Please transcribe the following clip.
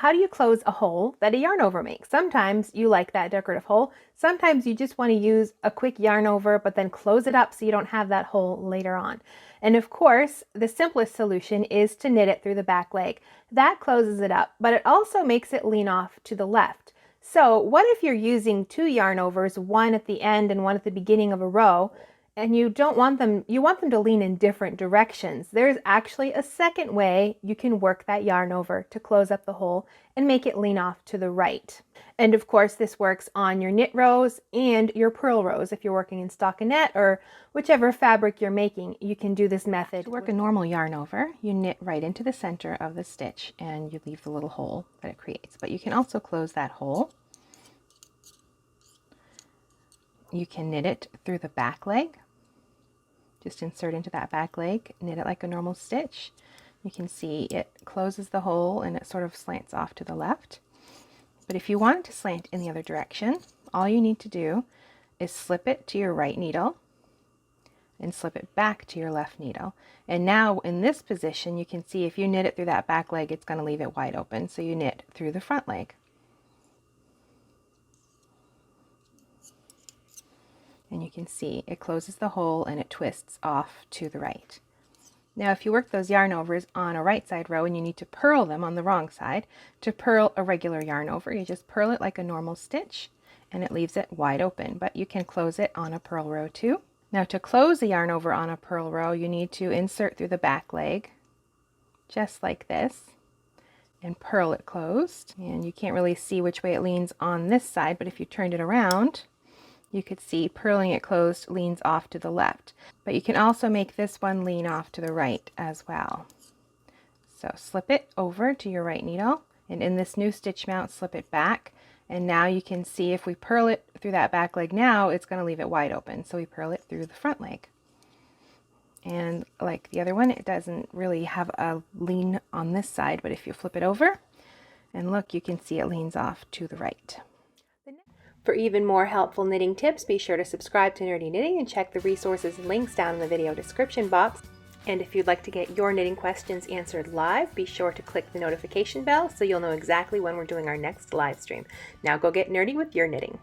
How do you close a hole that a yarn over makes? Sometimes you like that decorative hole. Sometimes you just want to use a quick yarn over, but then close it up so you don't have that hole later on. And of course, the simplest solution is to knit it through the back leg. That closes it up, but it also makes it lean off to the left. So what if you're using two yarn overs, one at the end and one at the beginning of a row, and you want them to lean in different directions? There's actually a second way you can work that yarn over to close up the hole and make it lean off to the right. And of course, this works on your knit rows and your purl rows. If you're working in stockinette or whichever fabric you're making, you can do this method. To work a normal yarn over, you knit right into the center of the stitch and you leave the little hole that it creates. But you can also close that hole. You can knit it through the back leg. Just insert into that back leg, knit it like a normal stitch. You can see it closes the hole and it sort of slants off to the left. But if you want it to slant in the other direction, all you need to do is slip it to your right needle and slip it back to your left needle. And now in this position, you can see if you knit it through that back leg, it's going to leave it wide open. So you knit through the front leg. And you can see it closes the hole and it twists off to the right. Now if you work those yarn overs on a right side row and you need to purl them on the wrong side, to purl a regular yarn over, you just purl it like a normal stitch and it leaves it wide open, but you can close it on a purl row too. Now to close a yarn over on a purl row, you need to insert through the back leg, just like this, and purl it closed. And you can't really see which way it leans on this side, but if you turned it around, you could see purling it closed leans off to the left. But you can also make this one lean off to the right as well. So slip it over to your right needle, and in this new stitch mount, slip it back. And now you can see if we purl it through that back leg now, it's going to leave it wide open. So we purl it through the front leg. And like the other one, it doesn't really have a lean on this side, but if you flip it over and look, you can see it leans off to the right. For even more helpful knitting tips, be sure to subscribe to Nerdy Knitting and check the resources and links down in the video description box. And if you'd like to get your knitting questions answered live, be sure to click the notification bell so you'll know exactly when we're doing our next live stream. Now go get nerdy with your knitting.